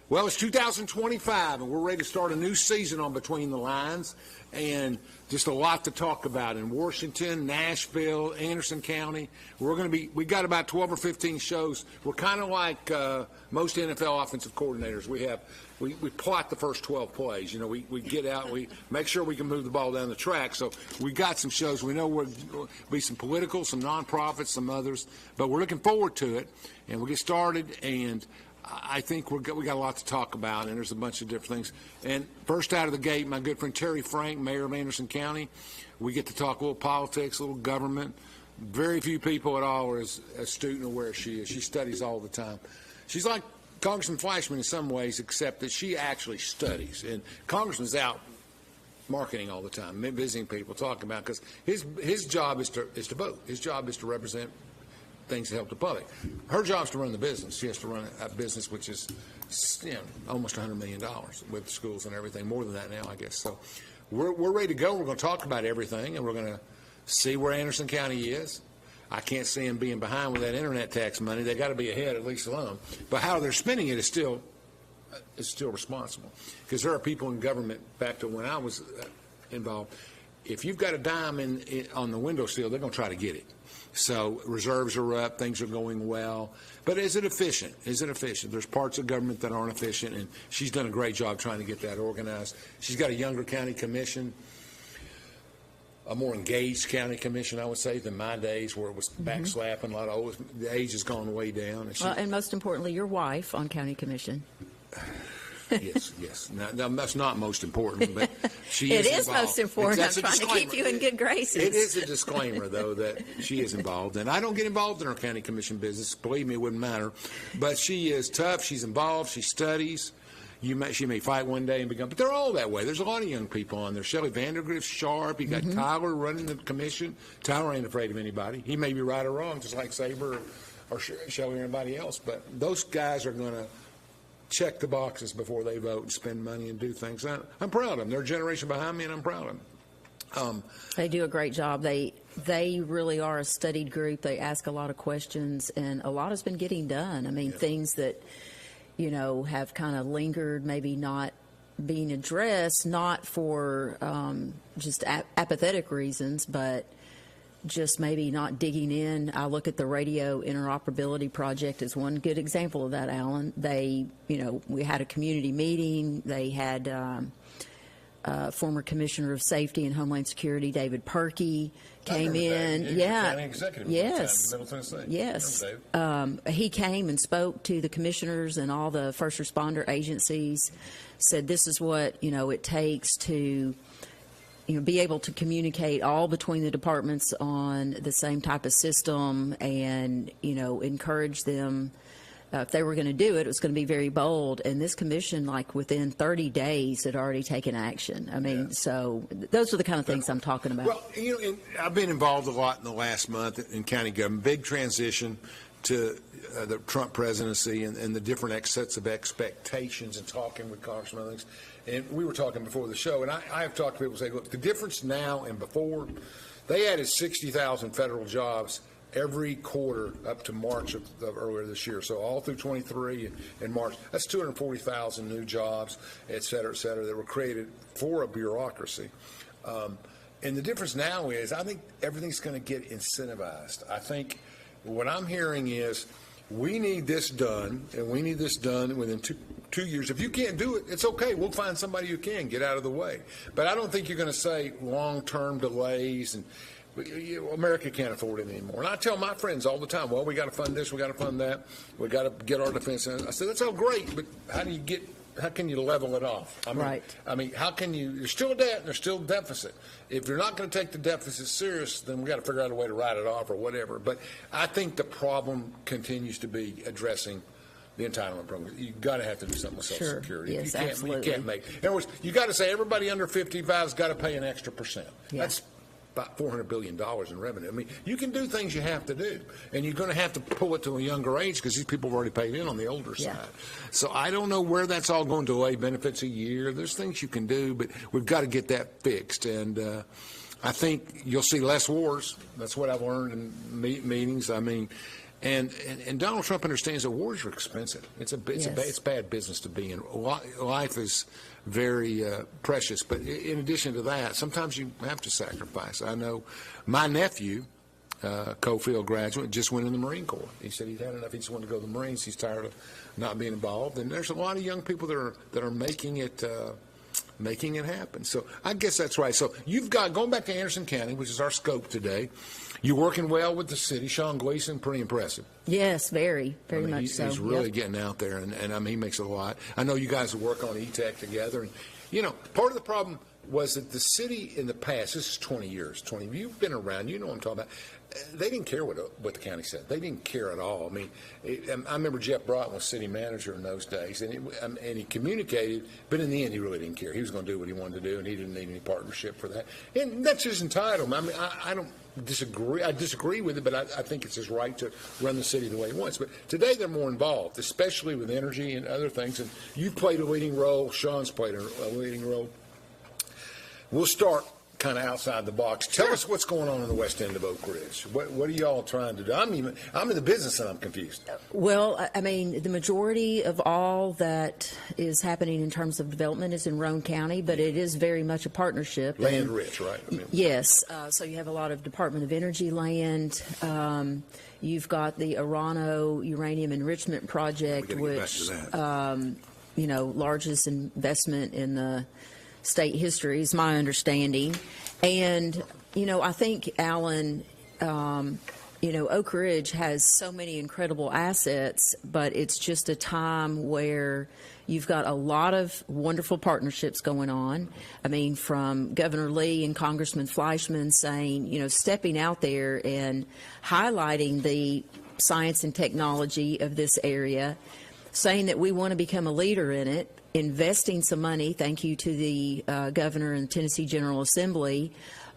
Well, it's 2025, and we're ready to start a new season on Between the Lines, and just a lot to talk about in Washington, Nashville, Anderson County. We got about 12 or 15 shows. We're kind of like most NFL offensive coordinators. We plot the first 12 plays. You know, we get out, we make sure we can move the ball down the track. So we got some shows. We know there'll be some political, some nonprofits, some others, but we're looking forward to it, and we'll get started. And I think we got a lot to talk about, and there's a bunch of different things. And first out of the gate, my good friend Terry Frank, Mayor of Anderson County. We get to talk a little politics, a little government. Very few people at all are as astute and aware as she is. She studies all the time. She's like Congressman Flashman in some ways, except that she actually studies. And Congressman's out marketing all the time, visiting people, talking about, because his job is to vote. His job is to represent things that help the public. Her job is to run the business. She has to run a business which is, almost $100 million with schools and everything, more than that now, I guess. So we're ready to go. We're going to talk about everything, and we're going to see where Anderson County is. I can't see them being behind with that internet tax money. They got to be ahead, at least alone. But how they're spending it is still responsible, because there are people in government. Back to when I was involved, if you've got a dime on the windowsill, they're going to try to get it. So reserves are up, things are going well. But is it efficient? Is it efficient? There's parts of government that aren't efficient, and she's done a great job trying to get that organized. She's got a younger county commission, a more engaged county commission, I would say, than my days, where it was backslapping. A lot of the age has gone way down. And most importantly, your wife on county commission. Yes. Now, that's not most important, but she is involved. Most important. I'm trying to keep you in good graces. It is a disclaimer, though, that she is involved. And I don't get involved in her county commission business. Believe me, it wouldn't matter. But she is tough. She's involved. She studies. She may fight one day and become, but they're all that way. There's a lot of young people on there. Shelley Vandergrift's sharp. You got Tyler running the commission. Tyler ain't afraid of anybody. He may be right or wrong, just like Saber or Shelley or anybody else. But those guys are going to check the boxes before they vote and spend money and do things. I'm proud of them. They're a generation behind me, and I'm proud of them. They do a great job. They really are a studied group. They ask a lot of questions, and a lot has been getting done. I mean, things that, have kind of lingered, maybe not being addressed, not for just apathetic reasons, but just maybe not digging in. I look at the radio interoperability project as one good example of that, Alan. We had a community meeting. They had former Commissioner of Safety and Homeland Security, David Perkey, came in. County executive yes. Middle Tennessee. Yes. He came and spoke to the commissioners and all the first responder agencies, said this is what, it takes to be able to communicate all between the departments on the same type of system, and, encourage them. If they were going to do it, it was going to be very bold. And this commission, like within 30 days, had already taken action. I mean, so those are the kind of things I'm talking about. Well, I've been involved a lot in the last month in county government. Big transition to the Trump presidency and the different sets of expectations, and talking with congressmen and things. And we were talking before the show, and I have talked to people who say, look, the difference now and before, they added 60,000 federal jobs every quarter up to March of earlier this year. So all through 23 and March, that's 240,000 new jobs, et cetera, that were created for a bureaucracy. And the difference now is I think everything's going to get incentivized. I think what I'm hearing is we need this done, and we need this done within two years. If you can't do it, it's okay. We'll find somebody who can. Get out of the way. But I don't think you're going to say long-term delays and America can't afford it anymore. And I tell my friends all the time, well, we got to fund this, we got to fund that, we got to get our defense. I said, that's all great, but how can you level it off? I mean, how can you? There's still a debt and there's still a deficit. If you're not going to take the deficit serious, then we got to figure out a way to write it off or whatever. But I think the problem continues to be addressing the entitlement program. You've got to have to do something with Social Security. Yes, you can't make. In other words, you got to say everybody under 55 has got to pay an extra percent. Yeah. That's about $400 billion in revenue. I mean, you can do things you have to do, and you're going to have to pull it to a younger age because these people have already paid in on the older side. So I don't know where that's all going to delay benefits a year. There's things you can do, but we've got to get that fixed. And I think you'll see less wars. That's what I've learned in meetings. I mean, And Donald Trump understands that wars are expensive. It's bad business to be in. Life is very precious, but in addition to that, sometimes you have to sacrifice. I know my nephew, Cofield graduate, just went in the Marine Corps. He said he'd had enough. He just wanted to go to the Marines. He's tired of not being involved. And there's a lot of young people that are making it happen. So I guess that's right. So you've got, going back to Anderson County, which is our scope today, you're working well with the city. Sean Gleason, pretty impressive. Yes, very much so. He's really getting out there, and I mean, he makes a lot. I know you guys work on E-Tech together. And, part of the problem was that the city in the past, this is 20 years, you've been around, you know what I'm talking about, they didn't care what the county said. They didn't care at all. I mean, I remember Jeff Broughton was city manager in those days, and he communicated, but in the end, he really didn't care. He was going to do what he wanted to do, and he didn't need any partnership for that. And that's his entitlement. I mean, I don't disagree. I disagree with it, but I think it's his right to run the city the way he wants. But today, they're more involved, especially with energy and other things. And you've played a leading role. Sean's played a leading role. We'll start kind of outside the box. Tell us what's going on in the west end of Oak Ridge. What are y'all trying to do? I'm in the business and I'm confused. Well, I mean, the majority of all that is happening in terms of development is in Roane County, but it is very much a partnership. Land rich, right? I mean, yes. So you have a lot of Department of Energy land. You've got the Orano Uranium Enrichment Project, which, largest investment in the state history is my understanding. And, I think, Alan, Oak Ridge has so many incredible assets, but it's just a time where you've got a lot of wonderful partnerships going on. I mean, from Governor Lee and Congressman Fleischman saying, stepping out there and highlighting the science and technology of this area, saying that we want to become a leader in it, investing some money, thank you to the governor and Tennessee General Assembly,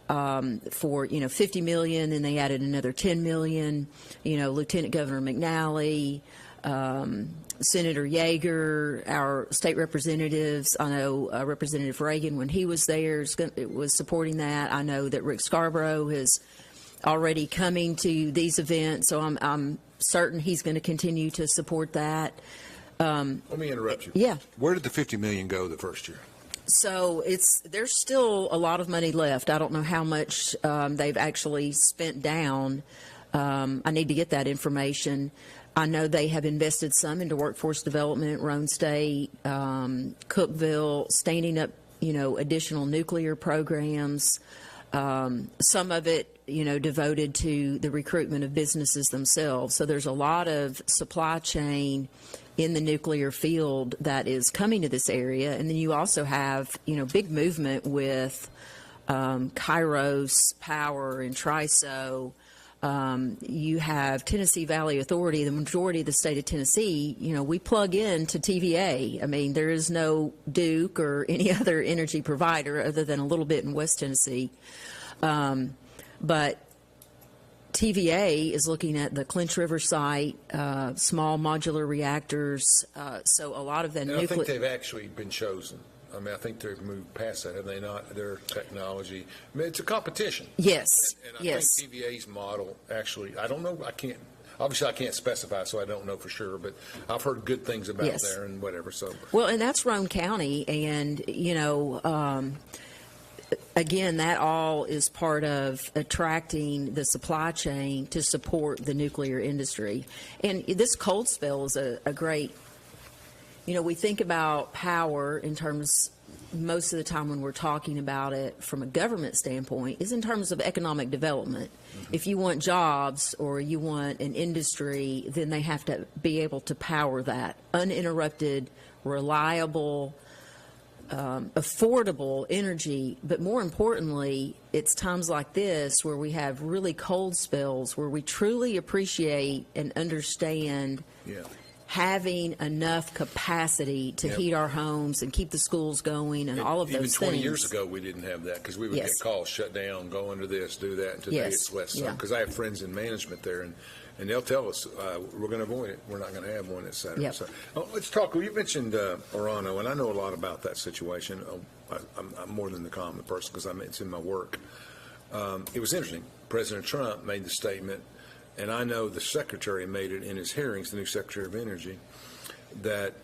for $50 million, and they added another $10 million. Lieutenant Governor McNally, Senator Yeager, our state representatives. I know Representative Reagan, when he was there, was supporting that. I know that Rick Scarborough is already coming to these events, so I'm certain he's going to continue to support that. Let me interrupt you. Yeah. Where did the $50 million go the first year? So there's still a lot of money left. I don't know how much they've actually spent down. I need to get that information. I know they have invested some into workforce development, Roane State, Cookeville, standing up, additional nuclear programs. Some of it, devoted to the recruitment of businesses themselves. So there's a lot of supply chain in the nuclear field that is coming to this area. And then you also have, big movement with Kairos Power and TRISO. You have Tennessee Valley Authority, the majority of the state of Tennessee, we plug in to TVA. I mean, there is no Duke or any other energy provider other than a little bit in West Tennessee. But TVA is looking at the Clinch River site, small modular reactors. So a lot of that nuclear. I think they've actually been chosen. I mean, I think they've moved past that, have they not? Their technology. I mean, it's a competition. Yes. And I think TVA's model, actually, I don't know. I can't specify, so I don't know for sure. But I've heard good things about there and whatever. So. Well, and that's Roane County, and again, that all is part of attracting the supply chain to support the nuclear industry. And this cold spell is a great, we think about power in terms, most of the time when we're talking about it from a government standpoint, is in terms of economic development. Mm-hmm. If you want jobs or you want an industry, then they have to be able to power that. Uninterrupted, reliable, affordable energy, but more importantly, it's times like this where we have really cold spells where we truly appreciate and understand having enough capacity to heat our homes and keep the schools going and all of those things. Even 20 years ago, we didn't have that because we would get calls, shut down, go under this, do that, and today it's less so. Because I have friends in management there, and they'll tell us, we're going to avoid it. We're not going to have one, et cetera. Yep. So, let's talk. You mentioned Orano, and I know a lot about that situation. I'm more than the common person because it's in my work. It was interesting. President Trump made the statement, and I know the Secretary made it in his hearings, the new Secretary of Energy, that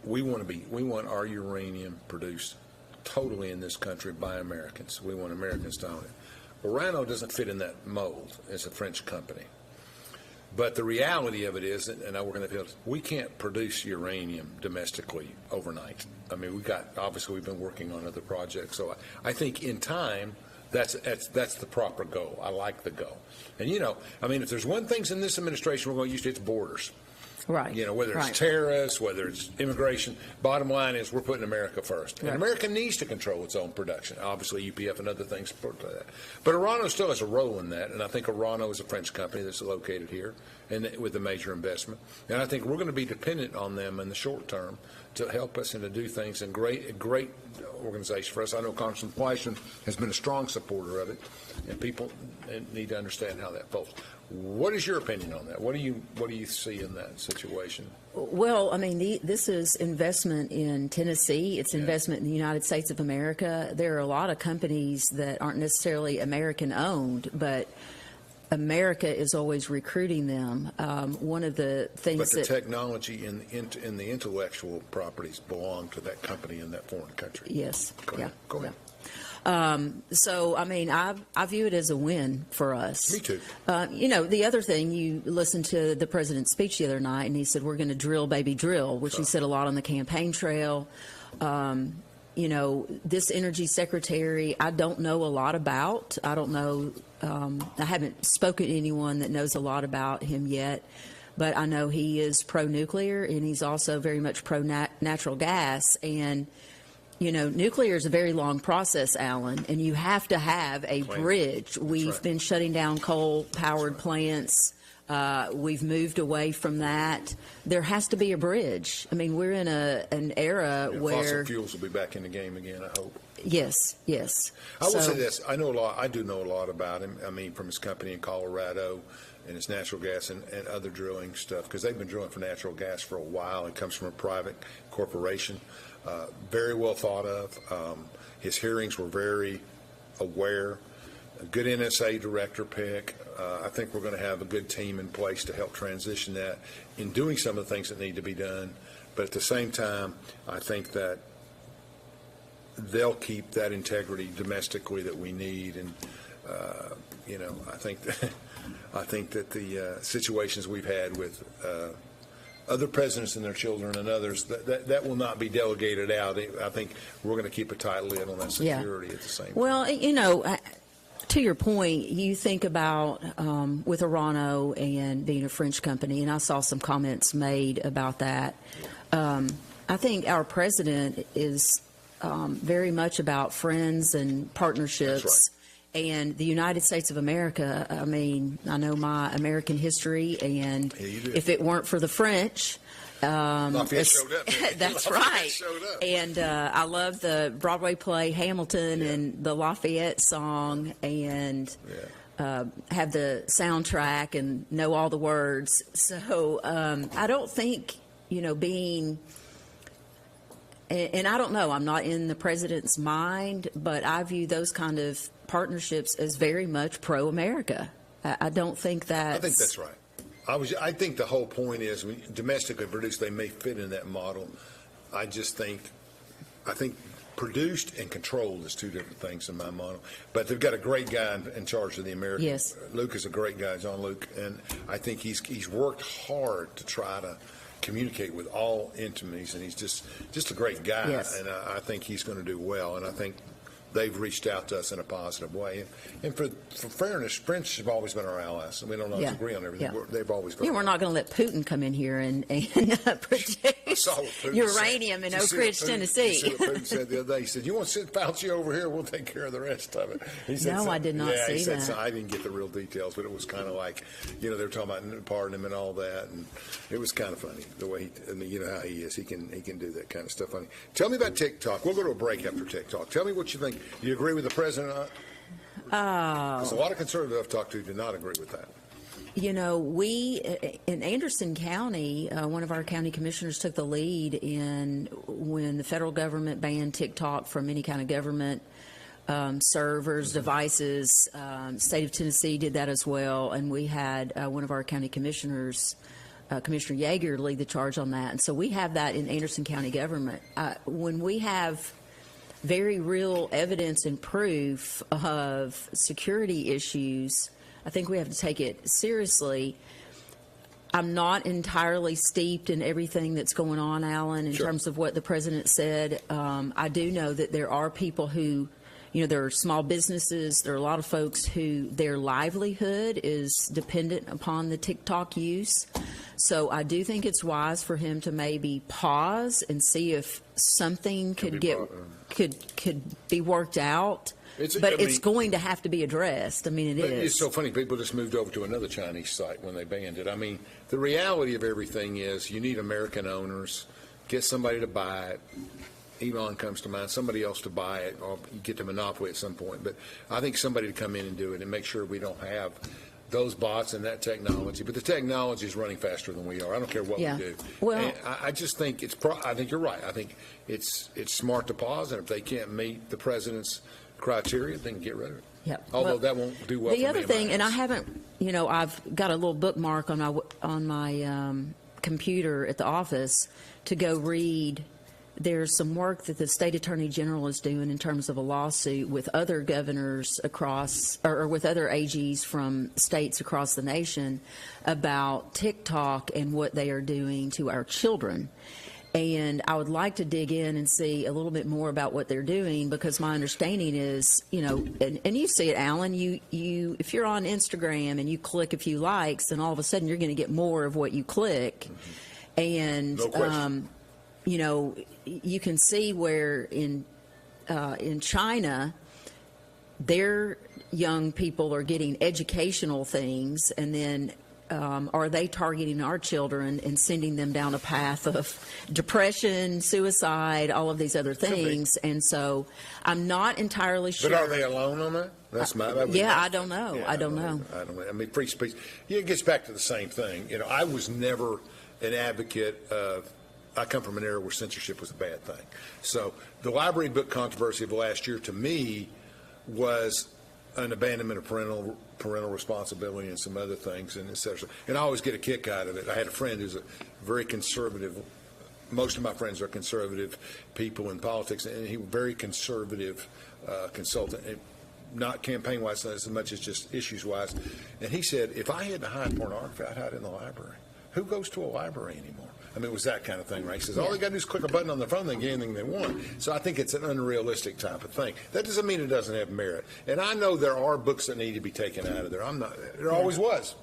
we want our uranium produced totally in this country by Americans. We want Americans to own it. Orano doesn't fit in that mold. It's a French company. But the reality of it is, and I work in the field, we can't produce uranium domestically overnight. I mean, obviously we've been working on other projects. So I think in time, that's the proper goal. I like the goal. And, I mean, if there's one thing in this administration we're going to use, it's borders. Right. Whether it's tariffs, whether it's immigration, bottom line is we're putting America first. And America needs to control its own production. Obviously, UPF and other things support that. But Orano still has a role in that, and I think Orano is a French company that's located here and with a major investment. And I think we're going to be dependent on them in the short term to help us and to do things. And great organization for us. I know Congressman Fleischman has been a strong supporter of it, and people need to understand how that folds. What is your opinion on that? What do you see in that situation? Well, I mean, this is investment in Tennessee. It's investment in the United States of America. There are a lot of companies that aren't necessarily American-owned, but America is always recruiting them. One of the things but the technology and the intellectual properties belong to that company in that foreign country. Yes. Go ahead. So, I mean, I view it as a win for us. Me too. The other thing, you listened to the president's speech the other night, and he said, we're going to drill, baby, drill, which he said a lot on the campaign trail. This energy secretary, I don't know a lot about. I don't know. I haven't spoken to anyone that knows a lot about him yet. But I know he is pro-nuclear, and he's also very much pro-natural gas. And nuclear is a very long process, Alan, and you have to have a bridge. We've been shutting down coal-powered plants. We've moved away from that. There has to be a bridge. I mean, we're in an era where fossil fuels will be back in the game again, I hope. Yes. I will say this. I do know a lot about him. I mean, from his company in Colorado and his natural gas and other drilling stuff, because they've been drilling for natural gas for a while. It comes from a private corporation. Very well thought of. His hearings were very aware. A good NSA director pick. I think we're going to have a good team in place to help transition that in doing some of the things that need to be done. But at the same time, I think that they'll keep that integrity domestically that we need. And, I think that the situations we've had with other presidents and their children and others, that will not be delegated out. I think we're going to keep a tight lid on that security at the same time. Well, to your point, you think about with Orano and being a French company, and I saw some comments made about that. I think our president is very much about friends and partnerships. That's right. And the United States of America, I mean, I know my American history, and if it weren't for the French, Lafayette showed up. That's Lafayette right. showed up. And I love the Broadway play Hamilton and the Lafayette song, and have the soundtrack and know all the words. So I don't think, being, and I don't know, I'm not in the president's mind, but I view those kind of partnerships as very much pro-America. I don't think that. I think that's right. I think the whole point is domestically produced, they may fit in that model. I think produced and controlled is two different things in my model. But they've got a great guy in charge of the American. Yes. Luke is a great guy, John Luke, and I think he's worked hard to try to communicate with all entities, and he's just a great guy. Yes. And I think he's going to do well. And I think they've reached out to us in a positive way. And for fairness, French have always been our allies, and we don't always agree on everything. They've always been. Yeah, we're not going to let Putin come in here and produce uranium in Oak Ridge, Tennessee. You see what Putin said the other day? He said, "You want to send Fauci over here? We'll take care of the rest of it." He said, no, I did not see he said, that. I didn't get the real details, but it was kind of like, they were talking about pardoning him and all that, and it was kind of funny the way how he is. He can do that kind of stuff. Funny. Tell me about TikTok. We'll go to a break after TikTok. Tell me what you think. Do you agree with the president? Because a lot of conservatives I've talked to do not agree with that. We in Anderson County, one of our county commissioners took the lead in when the federal government banned TikTok from any kind of government servers, devices. State of Tennessee did that as well, and we had one of our county commissioners, Commissioner Yeager, lead the charge on that. And so we have that in Anderson County government. When we have very real evidence and proof of security issues, I think we have to take it seriously. I'm not entirely steeped in everything that's going on, Alan, in terms of what the president said. I do know that there are people who, there are small businesses, there are a lot of folks who their livelihood is dependent upon the TikTok use. So I do think it's wise for him to maybe pause and see if something could be worked out. It's going to have to be addressed. I mean, it is. It's so funny. People just moved over to another Chinese site when they banned it. I mean, the reality of everything is you need American owners. Get somebody to buy it. Elon comes to mind. Somebody else to buy it, or you get the monopoly at some point. But I think somebody to come in and do it and make sure we don't have those bots and that technology. But the technology is running faster than we are. I don't care what we do. Well, and I just think I think you're right. I think it's smart to pause, and if they can't meet the president's criteria, then get rid of it. Yep. Although that won't do well. The other thing, and I haven't, I've got a little bookmark on my computer at the office to go read. There's some work that the state attorney general is doing in terms of a lawsuit with other governors across, or with other AGs from states across the nation about TikTok and what they are doing to our children. And I would like to dig in and see a little bit more about what they're doing, because my understanding is, and you see it, Alan, you if you're on Instagram and you click a few likes, then all of a sudden you're going to get more of what you click. And, no question. You can see where in China, their young people are getting educational things, and then are they targeting our children and sending them down a path of depression, suicide, all of these other things? And so I'm not entirely sure. But are they alone on that? That's I don't know. Yeah, I don't know. I mean, free speech. It gets back to the same thing. I was never an advocate of. I come from an era where censorship was a bad thing. So the library book controversy of last year, to me, was an abandonment of parental responsibility and some other things, and et cetera. And I always get a kick out of it. I had a friend who's a very conservative. Most of my friends are conservative people in politics, and he was a very conservative consultant, and not campaign-wise as much as just issues-wise. And he said, if I had to hide pornography, I'd hide it in the library. Who goes to a library anymore? I mean, it was that kind of thing, right? He says, all they got to do is click a button on their phone, they get anything they want. So I think it's an unrealistic type of thing. That doesn't mean it doesn't have merit. And I know there are books that need to be taken out of there. There always was.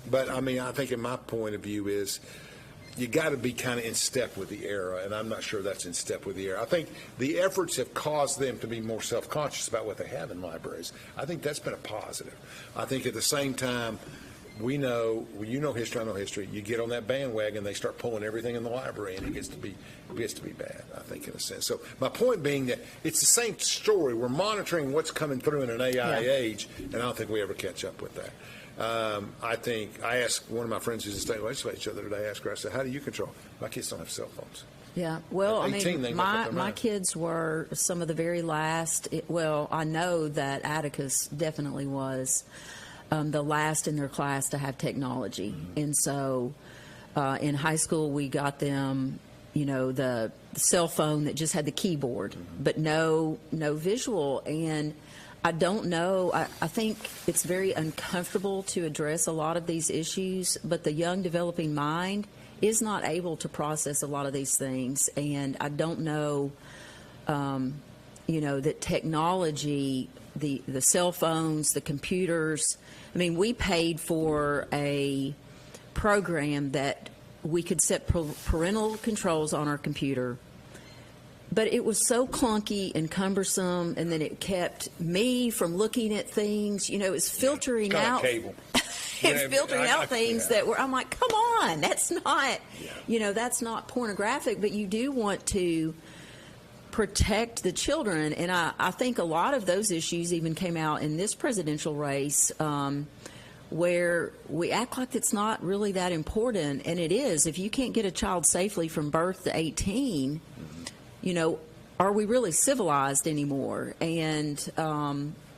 But, I mean, I think in my point of view is you got to be kind of in step with the era, and I'm not sure that's in step with the era. I think the efforts have caused them to be more self-conscious about what they have in libraries. I think that's been a positive. I think at the same time, we know, history, I know history. You get on that bandwagon, they start pulling everything in the library, and it gets to be bad, I think, in a sense. So my point being that it's the same story. We're monitoring what's coming through in an AI age, and I don't think we ever catch up with that. I asked one of my friends who's in state legislature the other day, I said, how do you control? My kids don't have cell phones. Yeah, well, At 18, I mean, my kids were some of the very last. I know that Atticus definitely was. The last in their class to have technology. And so in high school, we got them, the cell phone that just had the keyboard, but no visual. And I don't know. I think it's very uncomfortable to address a lot of these issues, but the young developing mind is not able to process a lot of these things. And I don't know, that technology, the cell phones, the computers. I mean, we paid for a program that we could set parental controls on our computer, but it was so clunky and cumbersome, and then it kept me from looking at things. It was filtering out. Cable. It's filtering out things that were. I'm like, come on, that's not. That's not pornographic, but you do want to protect the children. And I think a lot of those issues even came out in this presidential race, where we act like it's not really that important, and it is. If you can't get a child safely from birth to 18, are we really civilized anymore? And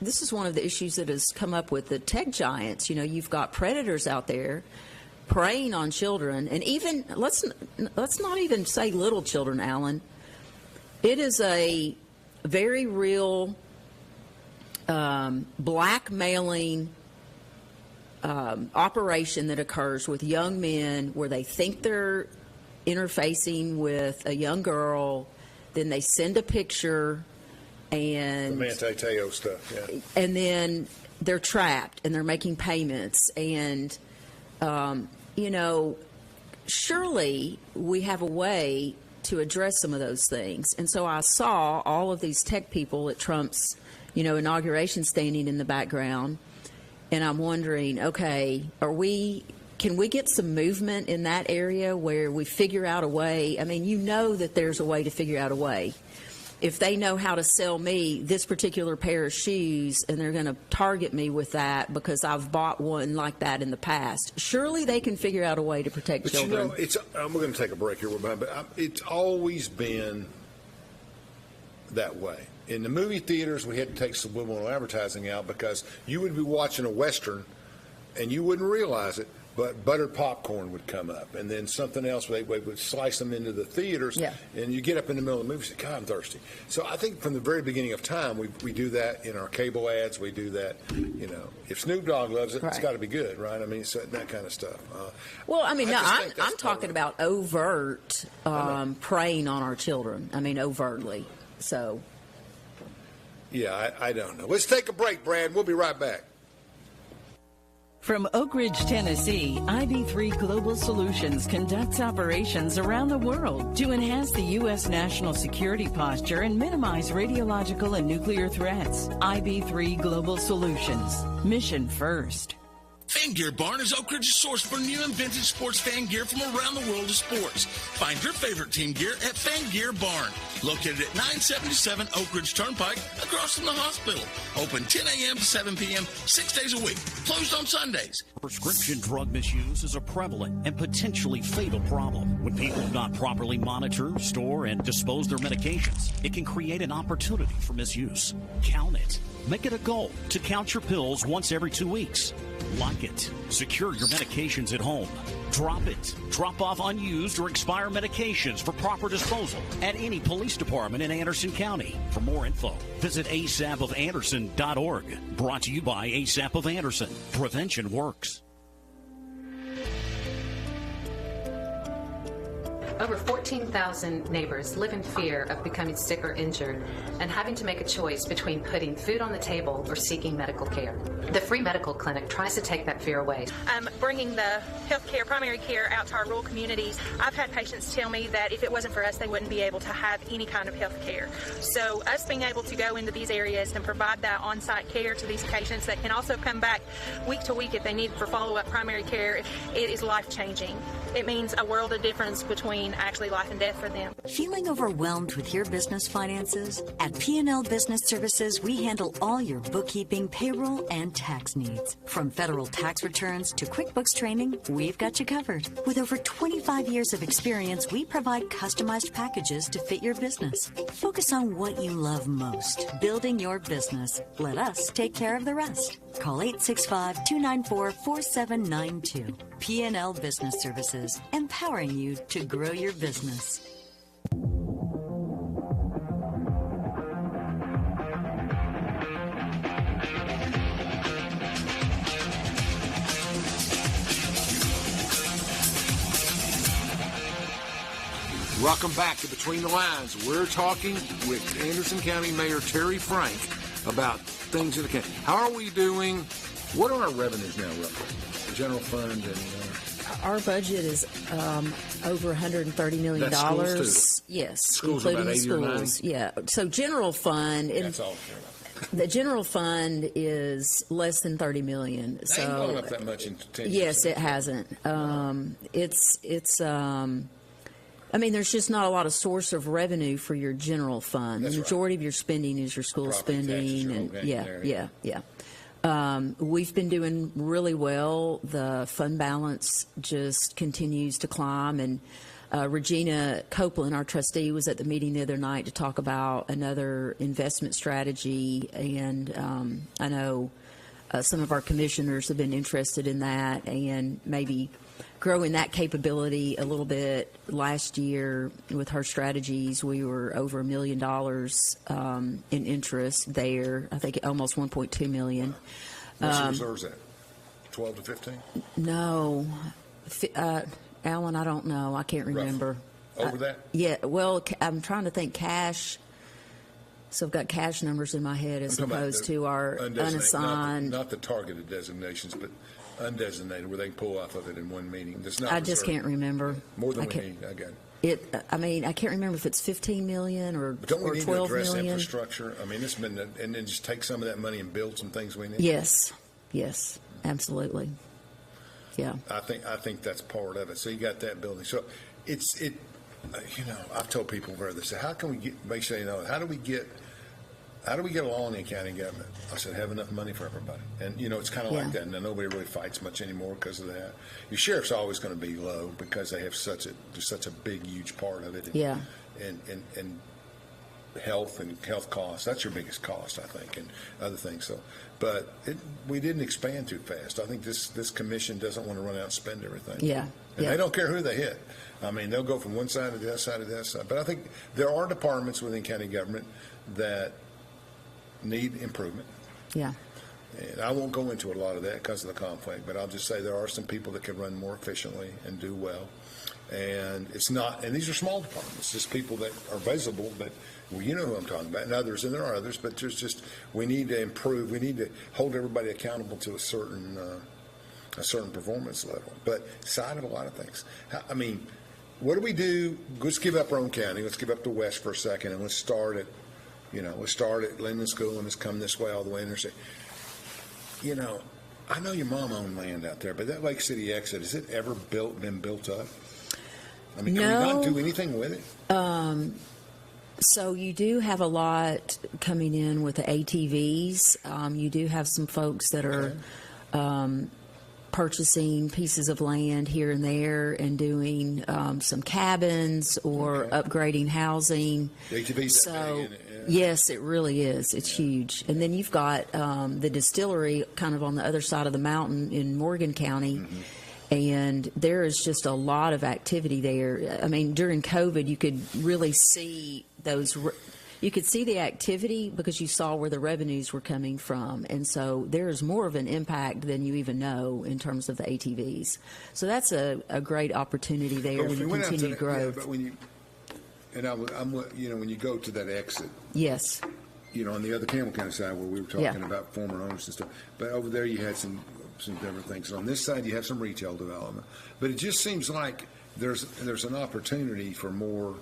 this is one of the issues that has come up with the tech giants. You know, you've got predators out there preying on children, and even let's not even say little children, Alan. It is a very real blackmailing operation that occurs with young men where they think they're interfacing with a young girl, then they send a picture, and the Manti Te'o stuff, yeah. And then they're trapped and they're making payments, and you know, surely we have a way to address some of those things. And so I saw all of these tech people at Trump's, you know, inauguration standing in the background, and I'm wondering, okay, can we get some movement in that area where we figure out a way? I mean, you know that there's a way to figure out a way. If they know how to sell me this particular pair of shoes and they're going to target me with that because I've bought one like that in the past, surely they can figure out a way to protect children. You know, we're going to take a break here, but it's always been that way. In the movie theaters, we had to take subliminal advertising out because you would be watching a Western and you wouldn't realize it, but buttered popcorn would come up, and then something else, they would slice them into the theaters, yeah. And you get up in the middle of the movie and say, God, I'm thirsty. So I think from the very beginning of time, we do that in our cable ads. We do that, you know. If Snoop Dogg loves it, right. It's got to be good, right? I mean, so that kind of stuff. Well, I mean, I'm talking totally about overt preying on our children. I mean, overtly. So. Yeah, I don't know. Let's take a break, Brad. We'll be right back. From Oak Ridge, Tennessee, IB3 Global Solutions conducts operations around the world to enhance the U.S. national security posture and minimize radiological and nuclear threats. IB3 Global Solutions. Mission first. Fan Gear Barn is Oak Ridge's source for new and vintage sports fan gear from around the world of sports. Find your favorite team gear at Fan Gear Barn, located at 977 Oak Ridge Turnpike, across from the hospital. Open 10 a.m. to 7 p.m., 6 days a week. Closed on Sundays. Prescription drug misuse is a prevalent and potentially fatal problem. When people do not properly monitor, store, and dispose their medications, it can create an opportunity for misuse. Count it. Make it a goal to count your pills once every 2 weeks. Lock it. Secure your medications at home. Drop it. Drop off unused or expired medications for proper disposal at any police department in Anderson County. For more info, visit asapofanderson.org. Brought to you by ASAP of Anderson. Prevention works. Over 14,000 neighbors live in fear of becoming sick or injured and having to make a choice between putting food on the table or seeking medical care. The free medical clinic tries to take that fear away. Bringing the healthcare, primary care out to our rural communities, I've had patients tell me that if it wasn't for us, they wouldn't be able to have any kind of health care. So us being able to go into these areas and provide that on-site care to these patients that can also come back week to week if they need for follow-up primary care, it is life-changing. It means a world of difference between actually life and death for them. Feeling overwhelmed with your business finances? At P&L Business Services, we handle all your bookkeeping, payroll, and tax needs. From federal tax returns to QuickBooks training, we've got you covered. With over 25 years of experience, we provide customized packages to fit your business. Focus on what you love most, building your business. Let us take care of the rest. Call 865-294-4792. P&L Business Services, empowering you to grow your business. Welcome back to Between the Lines. We're talking with Anderson County Mayor Terry Frank about things in the county. How are we doing? What are our revenues now, roughly? The general fund and... Our budget is over $130 million. That's schools too? Yes, Schools including about 80 or 90? schools. Yeah. So general fund. That's all. The general fund is less than $30 million. So ain't going up that much in 10 years. Yes, it hasn't. I mean, there's just not a lot of source of revenue for your general fund. That's the majority right. of your spending is your school Property spending, taxes, and we've been doing really well. The fund balance just continues to climb, and Regina Copeland, our trustee, was at the meeting the other night to talk about another investment strategy, and I know some of our commissioners have been interested in that and maybe growing that capability a little bit. Last year with her strategies, we were over $1 million in interest there. I think almost 1.2 million. What's the reserves at? 12 to 15? No. Alan, I don't know. I can't remember. Over that? Yeah. Well, I'm trying to think cash. So I've got cash numbers in my head as opposed to our unassigned. Not the targeted designations, but undesignated, where they can pull off of it in one meeting. That's not I just can't remember. More than we need. I got it. I mean, I can't remember if it's 15 million or, but don't we or need 12 to address million. Infrastructure? I mean, it's been, and then just take some of that money and build some things we need. Yes. Yes. Absolutely. Yeah. I think that's part of it. So you got that building. So I've told people where they say, how can we make sure how do we get along in county government? I said, have enough money for everybody. And, it's kind of like that. And nobody really fights much anymore because of that. Your sheriff's always going to be low because they have such a big, huge part of it. Yeah. And health and health costs, that's your biggest cost, I think, and other things. So, but we didn't expand too fast. I think this commission doesn't want to run out and spend everything. Yeah. And they don't care who they hit. I mean, they'll go from one side to the other side to the other side. But I think there are departments within county government that need improvement. Yeah. And I won't go into a lot of that because of the conflict, but I'll just say there are some people that can run more efficiently and do well. And and these are small departments, just people that are visible, but you know who I'm talking about, and there are others, but we need to improve. We need to hold everybody accountable to a certain performance level, but side of a lot of things. I mean, what do we do? Let's give up our own county. Let's give up the West for a second, and let's start at Linden School, and let's come this way all the way interstate. I know your mom owned land out there, but that Lake City exit, has it ever been built up? I mean, can we not do anything with it? So you do have a lot coming in with the ATVs. You do have some folks that are purchasing pieces of land here and there and doing some cabins or upgrading housing. The ATVs. So yes, it really is. It's huge. And then you've got the distillery kind of on the other side of the mountain in Morgan County. Mm-hmm. And there is just a lot of activity there. I mean, during COVID, you could really see you could see the activity because you saw where the revenues were coming from. And so there is more of an impact than you even know in terms of the ATVs. So that's a great opportunity there when you continue growth. But when you go to that exit. Yes. On the other Campbell County side where we were talking about former owners and stuff. But over there you had some different things. On this side, you have some retail development, but it just seems like there's an opportunity for more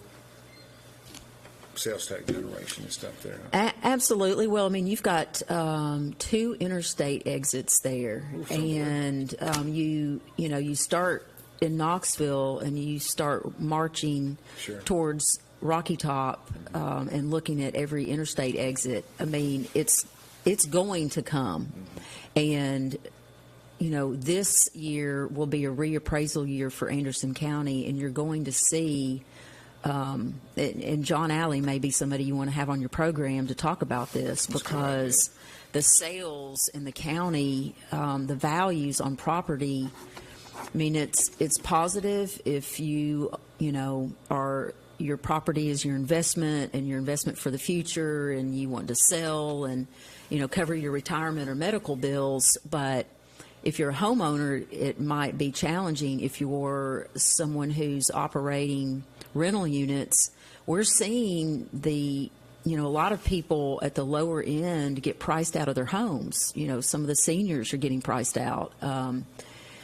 sales tax generation and stuff there. Absolutely. Well, I mean, you've got 2 interstate exits there, and you start in Knoxville and you start marching towards Rocky Top and looking at every interstate exit. I mean, it's going to come, and this year will be a reappraisal year for Anderson County, and you're going to see, and John Alley may be somebody you want to have on your program to talk about this, because the sales in the county, the values on property, I mean, it's positive if your property is your investment and your investment for the future, and you want to sell and, cover your retirement or medical bills, but if you're a homeowner, it might be challenging. If you're someone who's operating rental units, we're seeing a lot of people at the lower end get priced out of their homes. Some of the seniors are getting priced out. How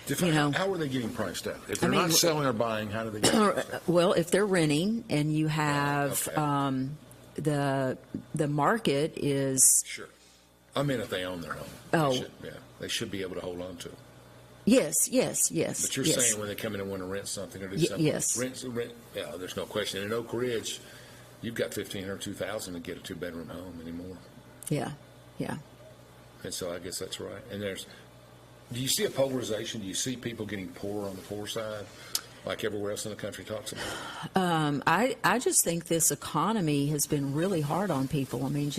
are they getting priced out? If they're not selling or buying, how do they get priced out? Well, if they're renting and you have the market is... Sure. I mean, if they own their home. They should be able to hold on to it. Yes. But you're saying when they come in and want to rent something or do something. Yes. Rent. Yeah, there's no question. In Oak Ridge, you've got $1,500 or $2,000 to get a 2-bedroom home anymore. Yeah. And so I guess that's right. And do you see a polarization? Do you see people getting poorer on the poor side? like everywhere else in the country talks about? I just think this economy has been really hard on people. I mean,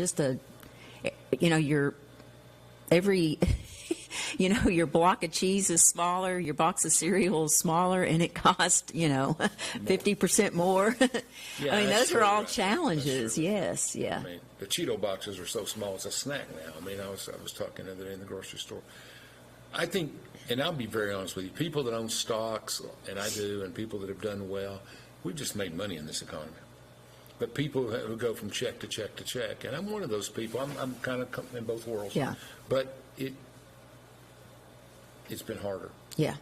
your block of cheese is smaller, your box of cereal is smaller, and it costs, 50% more. Yeah, I mean, that's those are true, all right. challenges. That's true. Yes, yeah. I mean, the Cheeto boxes are so small, it's a snack now. I mean, I was talking the other day in the grocery store. I think, and I'll be very honest with you, people that own stocks, and I do, and people that have done well, we've just made money in this economy. But people who go from check to check to check, and I'm one of those people. I'm kind of in both worlds. Yeah. But it's been harder. Yeah.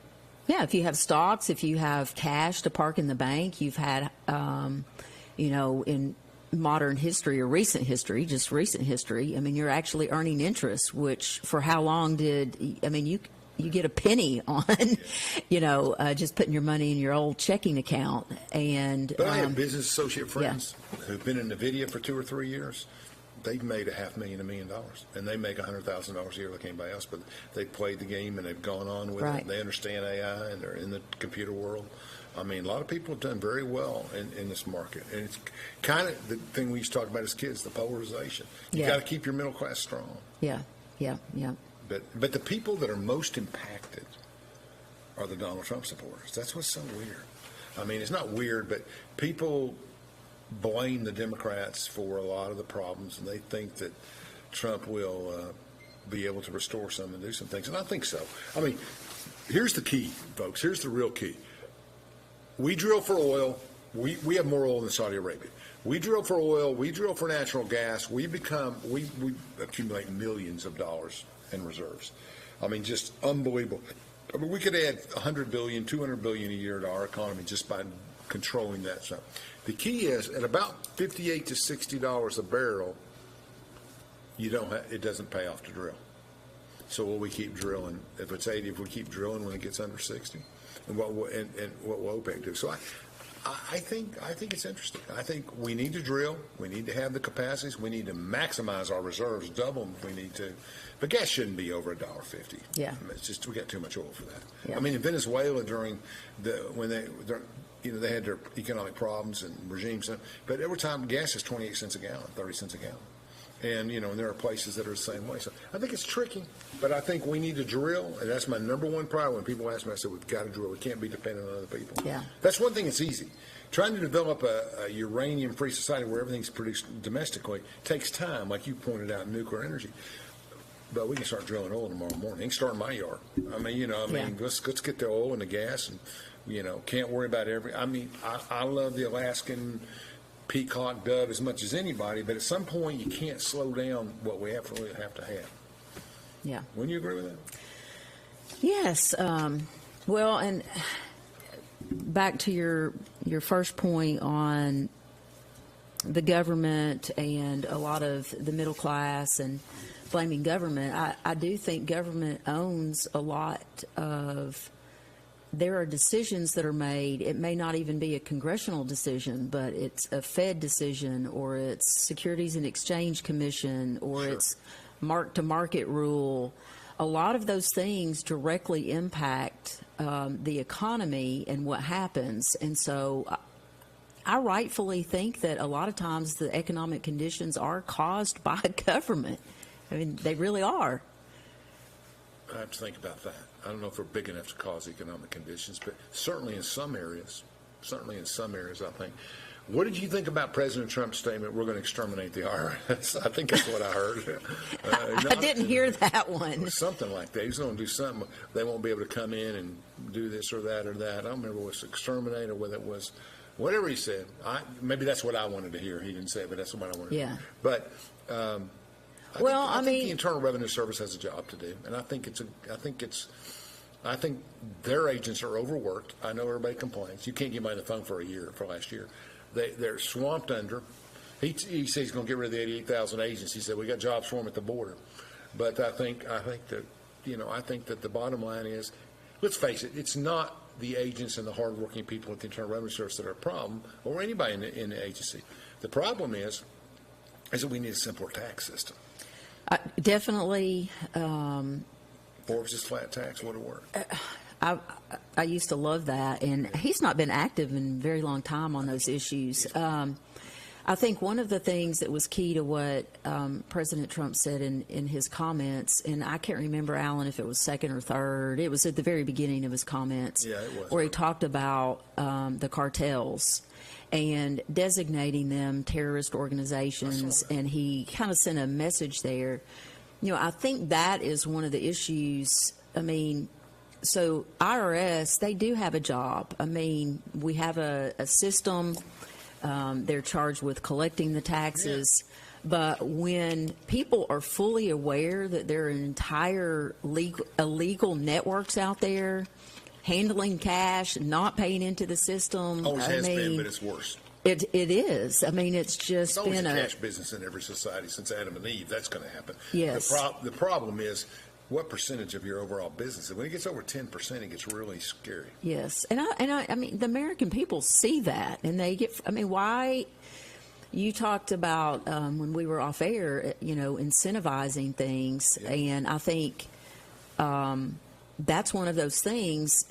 Yeah, if you have stocks, if you have cash to park in the bank, you've had, in modern history or recent history, just recent history, I mean, you're actually earning interest, which for how long you get a penny on, just putting your money in your old checking account. And But I have business associate friends who've been in NVIDIA for 2 or 3 years. They've made $500,000, $1 million, and they make $100,000 a year like anybody else. But they've played the game and they've gone on with it. They understand AI and they're in the computer world. I mean, a lot of people have done very well in this market, and it's kind of the thing we used to talk about as kids: the polarization. You got to keep your middle class strong. Yeah. But the people that are most impacted are the Donald Trump supporters. That's what's so weird. I mean, it's not weird, but people blame the Democrats for a lot of the problems, and they think that Trump will be able to restore some and do some things, and I think so. I mean, here's the key, folks. Here's the real key. We drill for oil. We have more oil than Saudi Arabia. We drill for oil. We drill for natural gas. We accumulate millions of dollars in reserves. I mean, just unbelievable. I mean, we could add $100 billion, $200 billion a year to our economy just by controlling that stuff. The key is at about $58 to $60 a barrel, it doesn't pay off to drill. So will we keep drilling? If it's 80, if we keep drilling when it gets under 60, and what will OPEC do? So I think it's interesting. I think we need to drill. We need to have the capacities. We need to maximize our reserves, double them if we need to. But gas shouldn't be over $1.50. Yeah, I mean, it's just we got too much oil for that. Yeah. I mean, in Venezuela when they had their economic problems and regimes, but every time gas is 28 cents a gallon, 30 cents a gallon. And, and there are places that are the same way. So I think it's tricky, but I think we need to drill, and that's my number one priority. When people ask me, I say, we've got to drill. We can't be dependent on other people. Yeah. That's one thing that's easy. Trying to develop a uranium-free society where everything's produced domestically takes time, like you pointed out, nuclear energy. But we can start drilling oil tomorrow morning. You can start in my yard. I mean, let's get the oil and the gas, and, can't worry about I love the Alaskan peacock dove as much as anybody, but at some point you can't slow down what we absolutely have to have. Yeah. Wouldn't you agree with that? Yes. Well, and back to your first point on the government and a lot of the middle class and blaming government, I do think government owns a lot of. There are decisions that are made. It may not even be a congressional decision, but it's a Fed decision, or it's Securities and Exchange Commission, or it's mark-to-market rule. A lot of those things directly impact the economy and what happens. And so I rightfully think that a lot of times the economic conditions are caused by government. I mean, they really are. I have to think about that. I don't know if we're big enough to cause economic conditions, but certainly in some areas, I think. What did you think about President Trump's statement, we're going to exterminate the IRS? I think that's what I heard. I didn't hear that one. Something like that. He's going to do something. They won't be able to come in and do this or that or that. I don't remember whether it was exterminate or whether it was whatever he said. Maybe that's what I wanted to hear. He didn't say it, but that's what I wanted to hear. But I think the Internal Revenue Service has a job to do, and I think their agents are overworked. I know everybody complains. You can't get money on the phone for last year. They're swamped under. He says he's going to get rid of the 88,000 agents. He said we got jobs for them at the border. But I think that the bottom line is, let's face it, it's not the agents and the hardworking people at the Internal Revenue Service that are a problem, or anybody in the agency. The problem is that we need a simpler tax system. Definitely. Or if it's just flat tax, would it work? I used to love that, and he's not been active in a very long time on those issues. I think one of the things that was key to what President Trump said in his comments, and I can't remember, Alan, if it was second or third, it was at the very beginning of his comments, Yeah, it was. where he talked about the cartels and designating them terrorist organizations, and he kind of sent a message there. I think that is one of the issues. I mean, so IRS, they do have a job. I mean, we have a system. They're charged with collecting the taxes. But when people are fully aware that there are entire illegal networks out there handling cash, not paying into the system. Always has been, but it's worse. It is. I mean, it's just It's always been a cash business in every society since Adam and Eve. That's going to happen. Yes. The problem is what percentage of your overall business. When it gets over 10%, it gets really scary. Yes, and I mean, the American people see that, and they get. I mean, why? You talked about when we were off air, incentivizing things, and I think that's one of those things.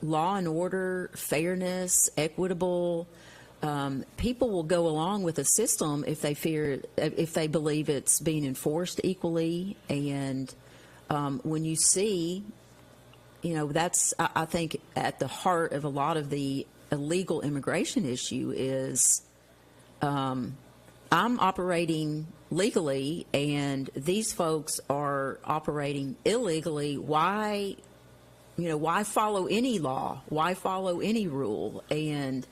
Law and order, fairness, equitable. People will go along with a system if they believe it's being enforced equally, and when you see, that's, I think, at the heart of a lot of the illegal immigration issue is I'm operating legally and these folks are operating illegally. Why follow any law? Why follow any rule? And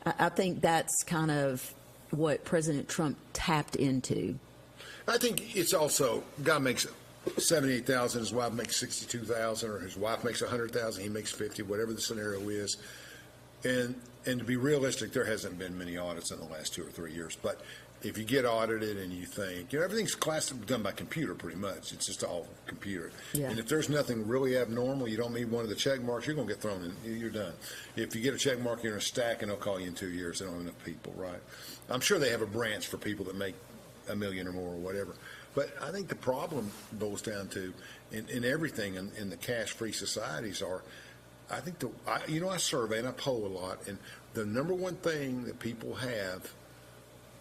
I think that's kind of what President Trump tapped into. I think it's also, God makes $78,000, his wife makes $62,000, or his wife makes $100,000, he makes $50,000, whatever the scenario is. And to be realistic, there hasn't been many audits in the last 2 or 3 years. But if you get audited and you think, everything's done by computer pretty much. It's just all computer. Yeah. And if there's nothing really abnormal, you don't need one of the check marks, you're going to get thrown in. You're done. If you get a check mark, you're in a stack, and they'll call you in 2 years. They don't have enough people, right? I'm sure they have a branch for people that make $1 million or more or whatever. But I think the problem boils down to, in everything in the cash-free societies are, I think I survey and I poll a lot, and the number one thing that people have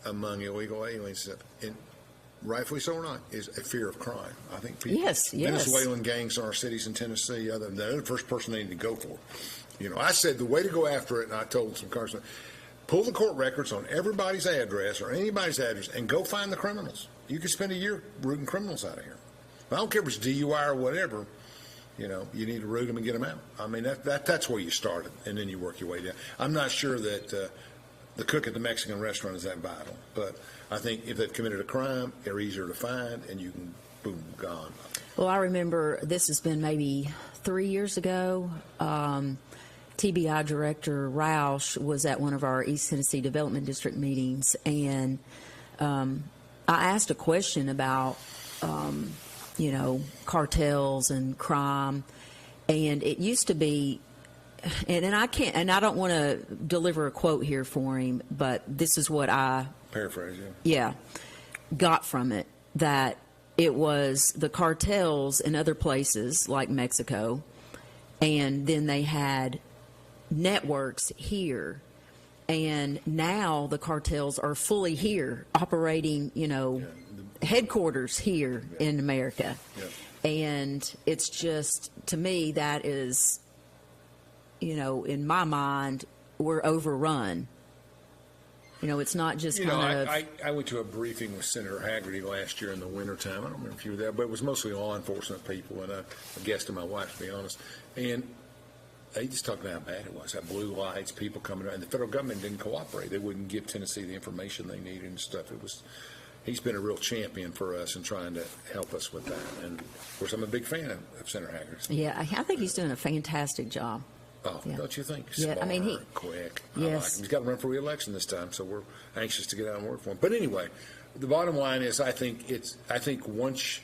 among illegal aliens, and rightfully so or not, is a fear of crime. I think people, Yes. Venezuelan gangs in our cities in Tennessee, they're the first person they need to go for. I said the way to go after it, and I told some congressmen, pull the court records on everybody's address or anybody's address and go find the criminals. You could spend a year rooting criminals out of here. I don't care if it's DUI or whatever. You need to root them and get them out. I mean, that's where you started, and then you work your way down. I'm not sure that the cook at the Mexican restaurant is that vital, but I think if they've committed a crime, they're easier to find, and you can, boom, gone. Well, I remember this has been maybe 3 years ago. TBI Director Roush was at one of our East Tennessee Development District meetings, and I asked a question about, cartels and crime, and it used to be, and I don't want to deliver a quote here for him, but this is what I paraphrase, got from it, that it was the cartels in other places like Mexico, and then they had networks here. And now the cartels are fully here, operating, headquarters here in America. Yeah. And it's just, to me, that is, in my mind, we're overrun. It's not just I went to a briefing with Senator Haggerty last year in the wintertime. I don't remember if you were there, but it was mostly law enforcement people and a guest of my wife, to be honest. And they just talked about how bad it was, how blue lights, people coming around. And the federal government didn't cooperate. They wouldn't give Tennessee the information they needed and stuff. He's been a real champion for us in trying to help us with that. And, of course, I'm a big fan of Senator Haggerty. Yeah, I think he's doing a fantastic job. Oh, yeah. Don't you think? Yeah, Smart, I mean, quick. Yes. I like him. He's got to run for re-election this time, so we're anxious to get out and work for him. But anyway, the bottom line is I think once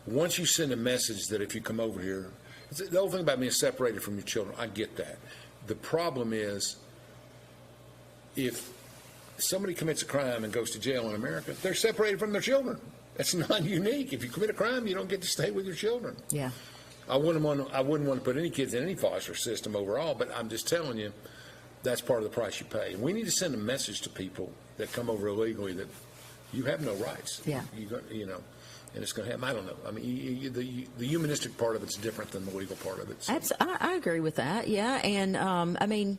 you send a message that if you come over here, the whole thing about being separated from your children, I get that. The problem is if somebody commits a crime and goes to jail in America, they're separated from their children. That's not unique. If you commit a crime, you don't get to stay with your children. Yeah. I wouldn't want to put any kids in any foster system overall, but I'm just telling you, that's part of the price you pay. We need to send a message to people that come over illegally that you have no rights. Yeah. You know, and it's going to happen. I don't know. I mean, the humanistic part of it's different than the legal part of it. So. I agree with that. Yeah, and I mean,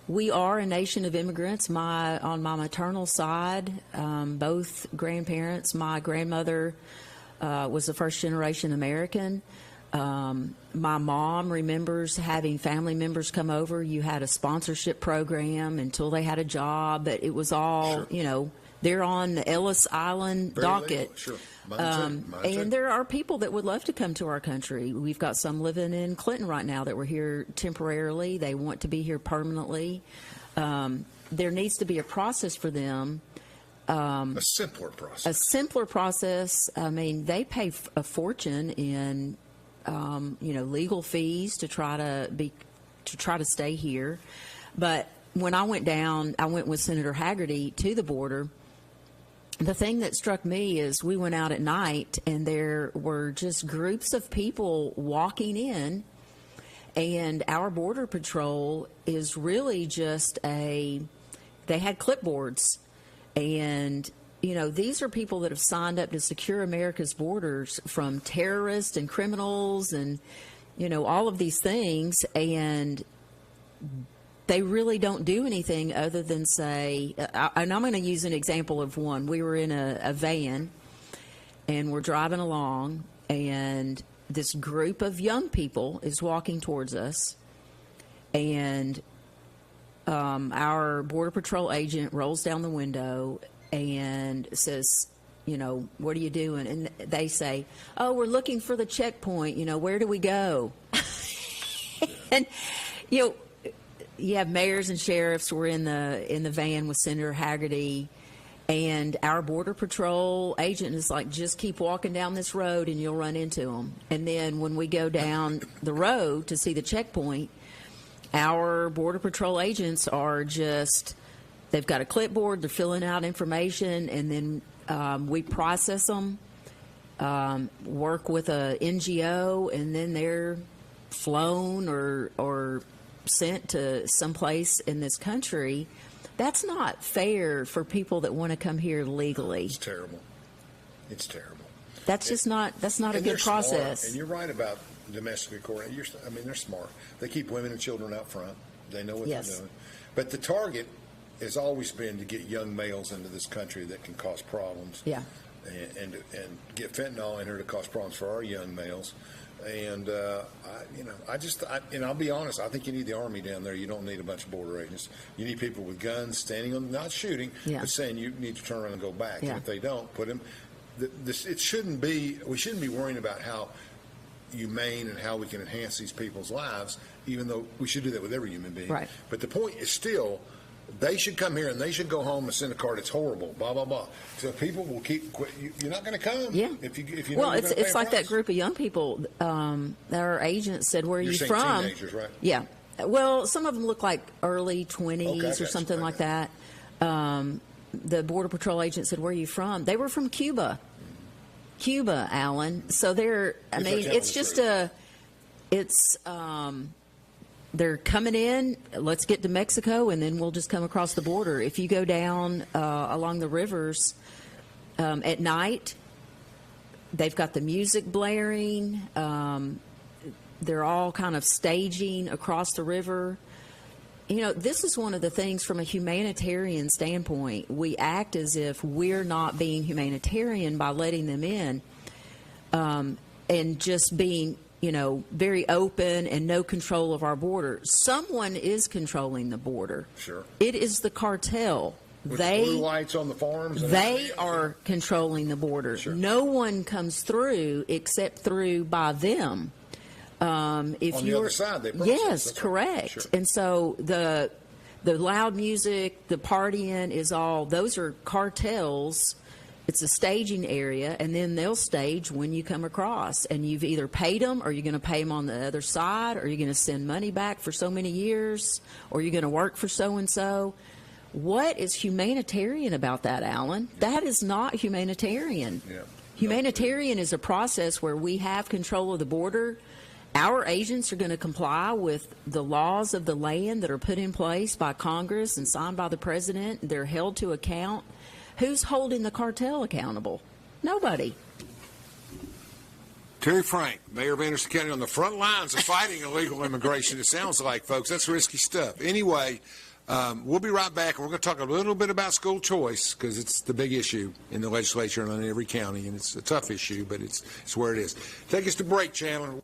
we are a nation of immigrants. On my maternal side, both grandparents. My grandmother was a first-generation American. My mom remembers having family members come over. You had a sponsorship program until they had a job, but it was all, Sure. They're on the Ellis Island Very docket. legal. Sure. Mine too. And there are people that would love to come to our country. We've got some living in Clinton right now that were here temporarily. They want to be here permanently. There needs to be a process for them. A simpler process. A simpler process. I mean, they pay a fortune in, legal fees to try to stay here. But when I went with Senator Haggerty to the border. The thing that struck me is we went out at night and there were just groups of people walking in, and our Border Patrol is really just they had clipboards, and these are people that have signed up to secure America's borders from terrorists and criminals and all of these things, and they really don't do anything other than say, and I'm going to use an example of one. We were in a van, and we're driving along, and this group of young people is walking towards us, and our Border Patrol agent rolls down the window and says, what are you doing? And they say, oh, we're looking for the checkpoint. Where do we go? And, you have mayors and sheriffs were in the van with Senator Haggerty, and our Border Patrol agent is like, just keep walking down this road and you'll run into them. And then when we go down the road to see the checkpoint, our Border Patrol agents are they've got a clipboard, they're filling out information, and then we process them, work with a NGO, and then they're flown or sent to someplace in this country. That's not fair for people that want to come here legally. It's terrible. It's terrible. That's not a good process. Smart. And you're right about domestic court. They're smart. They keep women and children out front. They know what they're doing. But the target has always been to get young males into this country that can cause problems. Yeah. And get fentanyl in here to cause problems for our young males. And I'll be honest. I think you need the Army down there. You don't need a bunch of border agents. You need people with guns standing on, not shooting, but saying you need to turn around and go back. Yeah. And if they don't, put them. It shouldn't be. We shouldn't be worrying about how humane and how we can enhance these people's lives. Even though we should do that with every human being. Right. But the point is still, they should come here and they should go home and send a card. It's horrible. Blah blah blah. So people will keep. You're not going to come. Yeah. If you well, it's like that group of young people. Our agent said, "Where are you from?" Teenagers, right? Yeah. Well, some of them look like early 20s or something like that. The Border Patrol agent said, "Where are you from?" They were from Cuba. Cuba, Alan. So it's just they're coming in, let's get to Mexico, and then we'll just come across the border. If you go down along the rivers at night, they've got the music blaring. They're all kind of staging across the river. This is one of the things from a humanitarian standpoint. We act as if we're not being humanitarian by letting them in and just being very open and no control of our border. Someone is controlling the border. Sure. It is the cartel. With blue lights on the farms. They are controlling the border. Sure. No one comes through except through by them. If on the other side, they process. Yes, That's correct. Right. Sure. And so the loud music, the partying is all, those are cartels. It's a staging area, and then they'll stage when you come across. And you've either paid them, or you're going to pay them on the other side, or you're going to send money back for so many years, or you're going to work for so-and-so. What is humanitarian about that, Alan? That is not humanitarian. Yeah. Humanitarian is a process where we have control of the border, our agents are going to comply with the laws of the land that are put in place by Congress and signed by the president. They're held to account. Who's holding the cartel accountable? Nobody. Terry Frank, Mayor of Anderson County, on the front lines of fighting illegal immigration. It sounds like, folks. That's risky stuff. Anyway, we'll be right back, and we're going to talk a little bit about school choice because it's the big issue in the legislature and in every county, and it's a tough issue, but it's where it is. Take us to break, Chandler.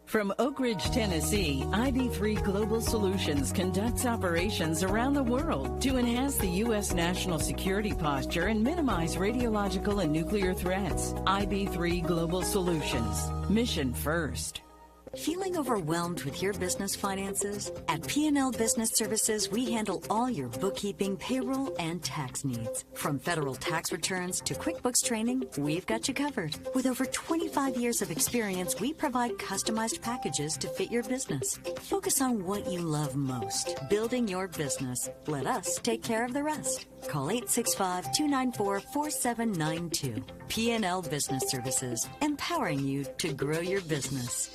From Oak Ridge, Tennessee, IB3 Global Solutions conducts operations around the world to enhance the U.S. national security posture and minimize radiological and nuclear threats. IB3 Global Solutions. Mission first. Feeling overwhelmed with your business finances? At P&L Business Services, we handle all your bookkeeping, payroll, and tax needs. From federal tax returns to QuickBooks training, we've got you covered. With over 25 years of experience, we provide customized packages to fit your business. Focus on what you love most, building your business. Let us take care of the rest. Call 865-294-4792. P&L Business Services, empowering you to grow your business.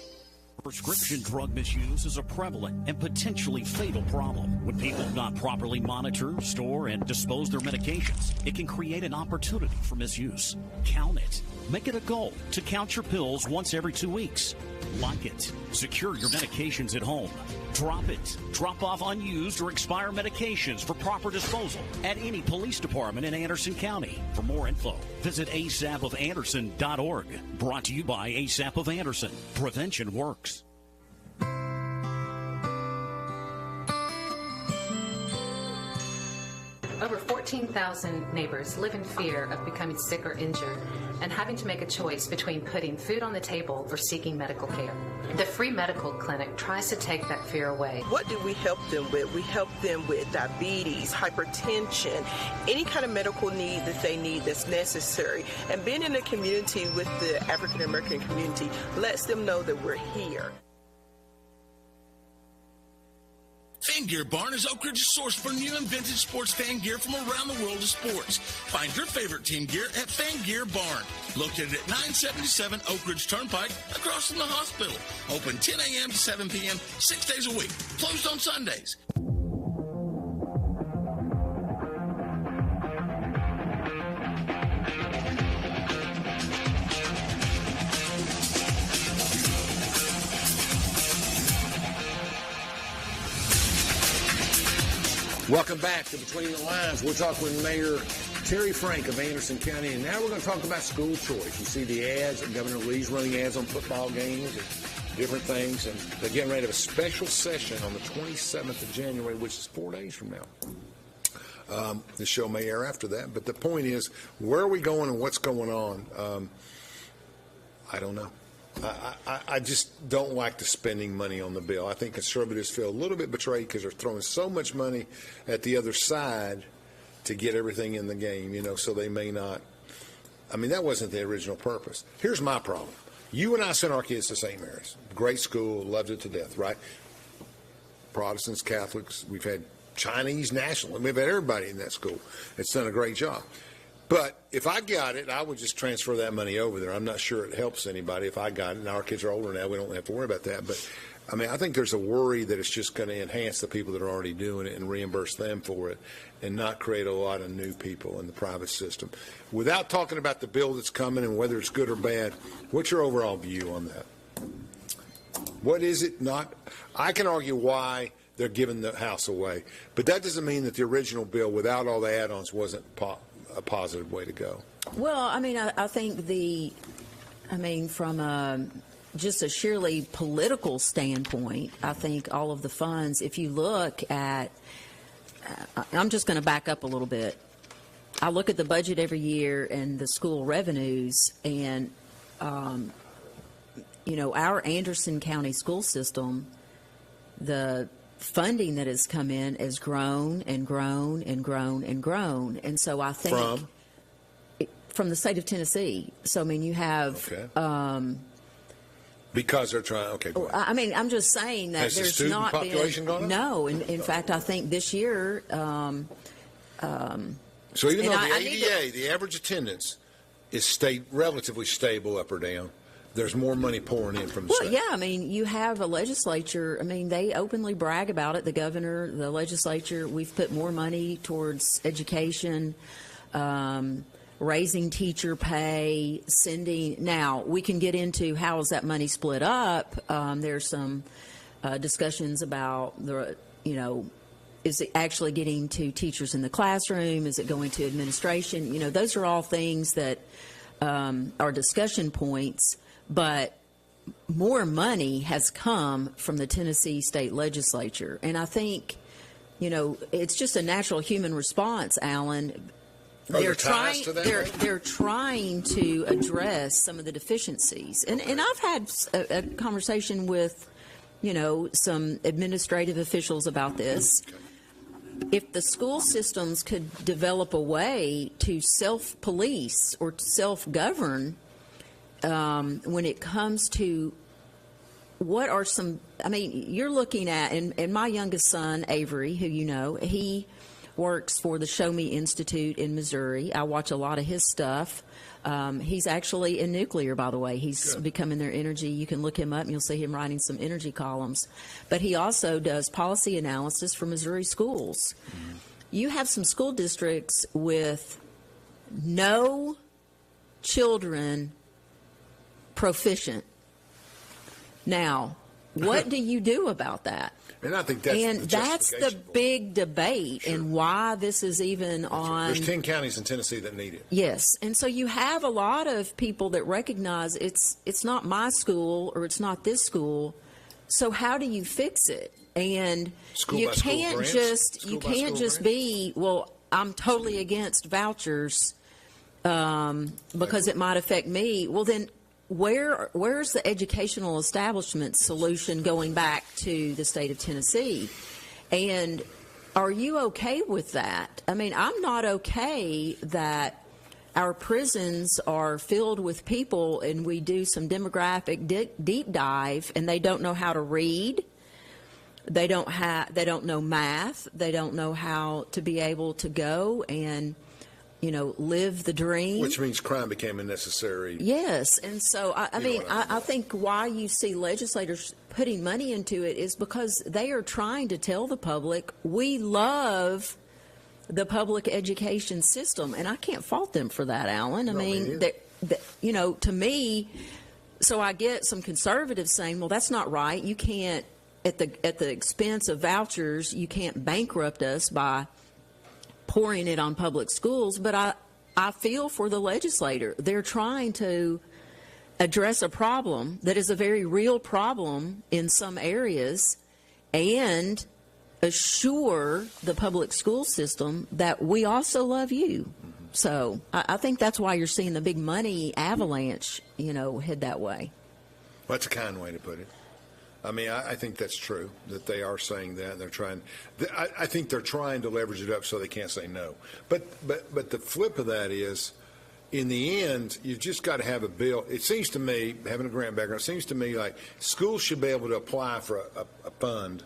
Prescription drug misuse is a prevalent and potentially fatal problem. When people do not properly monitor, store, and dispose their medications, it can create an opportunity for misuse. Count it. Make it a goal to count your pills once every 2 weeks. Lock it. Secure your medications at home. Drop it. Drop off unused or expired medications for proper disposal at any police department in Anderson County. For more info, visit asapofanderson.org. Brought to you by ASAP of Anderson. Prevention works. Over 14,000 neighbors live in fear of becoming sick or injured and having to make a choice between putting food on the table or seeking medical care. The free medical clinic tries to take that fear away. What do we help them with? We help them with diabetes, hypertension, any kind of medical need that they need that's necessary. And being in a community with the African American community lets them know that we're here. Fan Gear Barn is Oak Ridge's source for new and vintage sports fan gear from around the world of sports. Find your favorite team gear at Fan Gear Barn, located at 977 Oak Ridge Turnpike, across from the hospital. Open 10 a.m. to 7 p.m., 6 days a week. Closed on Sundays. Welcome back to Between the Lines. We're talking with Mayor Terry Frank of Anderson County, and now we're going to talk about school choice. You see the ads, and Governor Lee's running ads on football games and different things, and they're getting ready to have a special session on the 27th of January, which is 4 days from now. The show may air after that, but the point is, where are we going and what's going on? I don't know. I just don't like the spending money on the bill. I think conservatives feel a little bit betrayed because they're throwing so much money at the other side to get everything in the game, so they may not. I mean, that wasn't the original purpose. Here's my problem. You and I sent our kids to St. Mary's. Great school, loved it to death, right? Protestants, Catholics, we've had Chinese national, and we've had everybody in that school. It's done a great job. But if I got it, I would just transfer that money over there. I'm not sure it helps anybody if I got it. Now, our kids are older now. We don't have to worry about that. But, I mean, I think there's a worry that it's just going to enhance the people that are already doing it and reimburse them for it and not create a lot of new people in the private system. Without talking about the bill that's coming and whether it's good or bad, what's your overall view on that? What is it not? I can argue why they're giving the house away. But that doesn't mean that the original bill without all the add-ons wasn't a positive way to go. Well, I mean, I think from just a sheerly political standpoint, I think all of the funds, if you look at, I'm just going to back up a little bit. I look at the budget every year and the school revenues, and, our Anderson County school system, the funding that has come in has grown and grown and grown and grown. And so I think from the state of Tennessee. So, I mean, you have because they're trying. Okay. Go ahead. I mean, I'm just saying that has there's the student not population been gone up? No. In fact, I think this year. So even though the ADA, the average attendance is relatively stable up or down, there's more money pouring in from the Well, state. yeah, I mean, you have a legislature. I mean, they openly brag about it. The governor, the legislature, we've put more money towards education, raising teacher pay, sending. Now, we can get into how is that money split up. There's some discussions about is it actually getting to teachers in the classroom? Is it going to administration? Those are all things that are discussion points. But more money has come from the Tennessee state legislature. And I think, it's just a natural human response, Alan. They're trying to address some of the deficiencies. And I've had a conversation with, some administrative officials about this. If the school systems could develop a way to self-police or self-govern when it comes to what are some, you're looking at, and my youngest son, Avery, who he works for the Show Me Institute in Missouri. I watch a lot of his stuff. He's actually in nuclear, by the way. He's becoming their energy. You can look him up and you'll see him writing some energy columns. But he also does policy analysis for Missouri schools. Mm-hmm. You have some school districts with no children proficient. Now, what do you do about that? And I think that's the big debate and why this is even on. There's 10 counties in Tennessee that need it. Yes, and so you have a lot of people that recognize it's not my school or it's not this school. So how do you fix it? And you can't just be, well, I'm totally against vouchers because it might affect me. Well, then where's the educational establishment solution going back to the state of Tennessee? And are you okay with that? I'm not okay that our prisons are filled with people and we do some demographic deep dive and they don't know how to read. They don't know math. They don't know how to be able to go and live the dream. Which means crime became unnecessary. Yes. And so, I think why you see legislators putting money into it is because they are trying to tell the public, we love the public education system. And I can't fault them for that, Alan. To me, so I get some conservatives saying, well, that's not right. You can't, at the expense of vouchers, you can't bankrupt us by pouring it on public schools, but I feel for the legislator. They're trying to address a problem that is a very real problem in some areas and assure the public school system that we also love you. So I think that's why you're seeing the big money avalanche, head that way. Well, that's a kind way to put it. I think that's true, that they are saying that. They're trying. I think they're trying to leverage it up so they can't say no. But the flip of that is, in the end, you've just got to have a bill. It seems to me, having a grant background, it seems to me like schools should be able to apply for a fund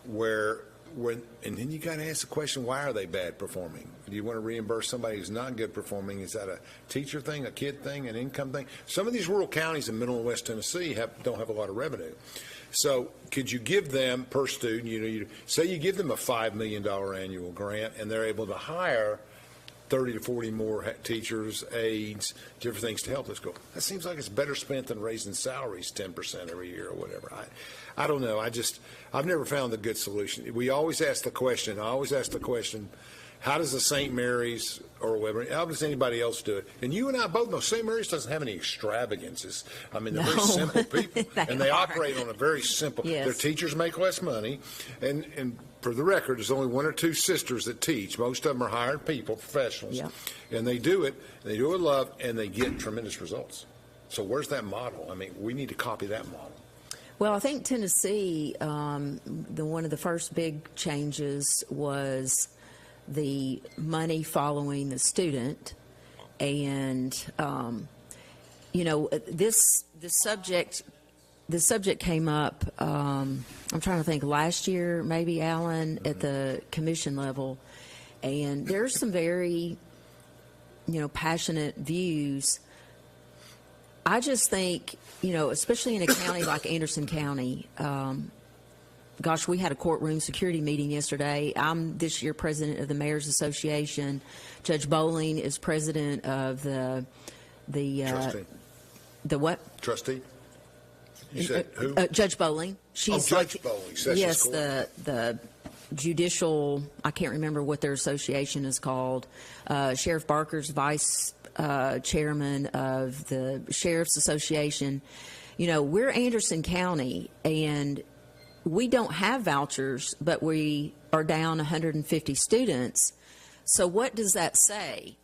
and then you got to ask the question, why are they bad performing? Do you want to reimburse somebody who's not good performing? Is that a teacher thing, a kid thing, an income thing? Some of these rural counties in middle and west Tennessee don't have a lot of revenue. So could you give them per student, you say you give them a $5 million annual grant and they're able to hire 30 to 40 more teachers, aides, different things to help us go. That seems like it's better spent than raising salaries 10% every year or whatever. I don't know. I've never found a good solution. I always ask the question, how does the St. Mary's or whatever, how does anybody else do it? And you and I both know St. Mary's doesn't have any extravagances. They're very simple people. And they operate on a very simple, yes. Their teachers make less money. And for the record, there's only one or two sisters that teach. Most of them are hired people, professionals. Yeah. And they do it with love, and they get tremendous results. So where's that model? We need to copy that model. Well, I think Tennessee, one of the first big changes was the money following the student. And, this subject came up, I'm trying to think, last year, maybe, Alan, at the commission level. And there's some very, passionate views. I just think, especially in a county like Anderson County, gosh, we had a courtroom security meeting yesterday. I'm this year president of the Mayor's Association. Judge Bowling is president of the Trustee. The what? Trustee? You said who? Judge Bowling. She's Judge Bowling. Sessions yes, Court. the judicial. I can't remember what their association is called. Sheriff Barker's vice chairman of the Sheriff's Association. We're Anderson County, and we don't have vouchers, but we are down 150 students. So what does that say?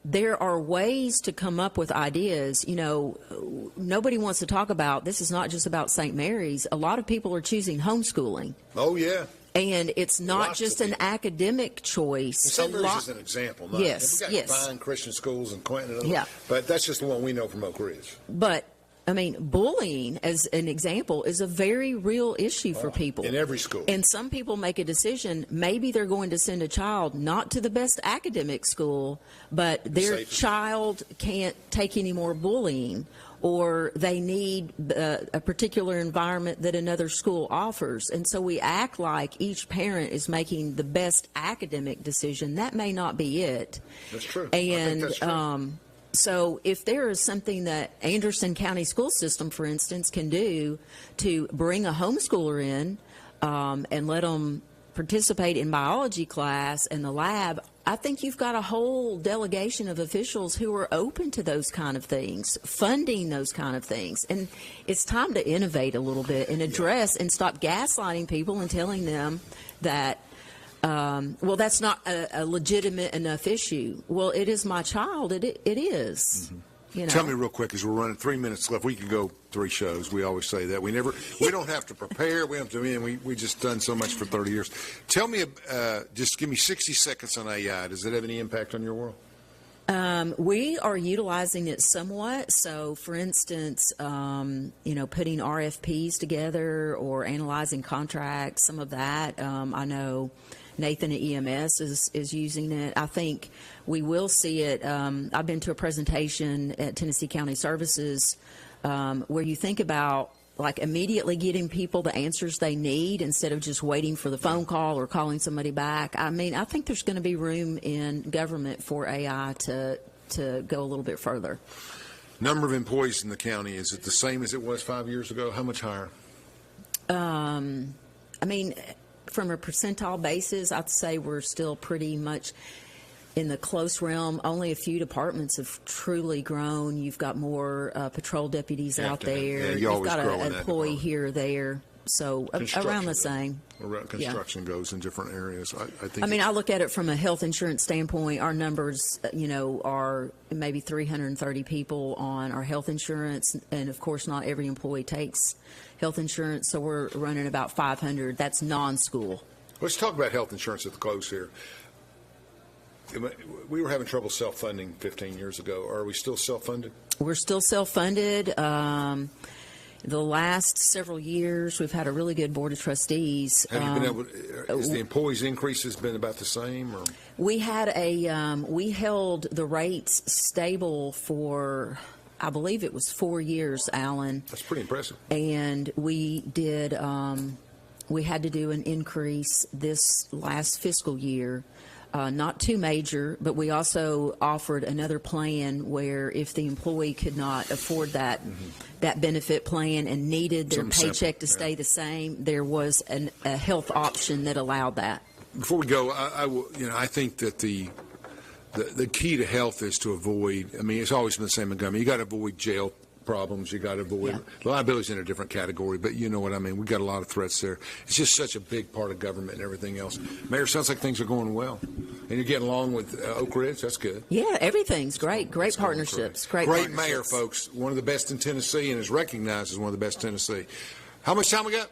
There are ways to come up with ideas. Nobody wants to talk about, this is not just about St. Mary's. A lot of people are choosing homeschooling. Oh, yeah. And it's not Lots just of an people. academic choice. St. Mary's is an example. Yes, We've got yes. fine Christian schools in Clinton. And Yeah. But that's just the one we know from Oak Ridge. But bullying, as an example, is a very real issue for people. In every school. And some people make a decision, maybe they're going to send a child not to the best academic school, but their Safe. child can't take any more bullying, or they need a particular environment that another school offers. And so we act like each parent is making the best academic decision. That may not be it. That's true. And I think that's true. so if there is something that Anderson County school system, for instance, can do to bring a homeschooler in and let them participate in biology class and the lab, I think you've got a whole delegation of officials who are open to those kind of things, funding those kind of things. And it's time to innovate a little bit and address and stop gaslighting people and telling them that that's not a legitimate enough issue. Well, it is my child. It is. Tell me real quick, as we're running 3 minutes left, we can go 3 shows. We always say that. We don't have to prepare. We have to, we just done so much for 30 years. Tell me, just give me 60 seconds on AI. Does it have any impact on your world? We are utilizing it somewhat. So, for instance, putting RFPs together or analyzing contracts, some of that. I know Nathan at EMS is using it. I think we will see it. I've been to a presentation at Tennessee County Services where you think about like immediately getting people the answers they need instead of just waiting for the phone call or calling somebody back. I think there's going to be room in government for AI to go a little bit further. Number of employees in the county, is it the same as it was 5 years ago? How much higher? From a percentile basis, I'd say we're still pretty much in the close realm. Only a few departments have truly grown. You've got more patrol deputies out there. You've got an an employee here or there. So around the same. Construction goes in different areas. I look at it from a health insurance standpoint. Our numbers, are maybe 330 people on our health insurance. And, of course, not every employee takes health insurance. So we're running about 500. That's non-school. Let's talk about health insurance at the close here. We were having trouble self-funding 15 years ago. Are we still self-funded? We're still self-funded. The last several years, we've had a really good board of trustees. Have you been able? Has the employees' increases been about the same? Or? We had we held the rates stable for, I believe it was 4 years, Alan. That's pretty impressive. And we did. We had to do an increase this last fiscal year. Not too major, but we also offered another plan where if the employee could not afford that benefit plan and needed their paycheck to stay the same, there was a health option that allowed that. Before we go, I think that the key to health is to avoid. It's always been the same in Montgomery. You got to avoid jail problems. You got to avoid liabilities in a different category, but you know what I mean. We got a lot of threats there. It's just such a big part of government and everything else. Mayor, sounds like things are going well, and you're getting along with Oak Ridge. That's good. Yeah, everything's great. Great partnerships. Great mayor, folks. One of the best in Tennessee, and is recognized as one of the best in Tennessee. How much time we got?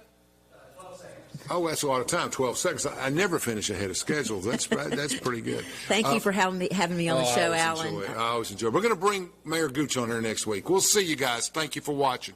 Oh, that's a lot of time. 12 seconds. I never finish ahead of schedule. That's pretty good. Thank you for having me on the show, Alan. I always enjoy it. We're going to bring Mayor Gooch on here next week. We'll see you guys. Thank you for watching.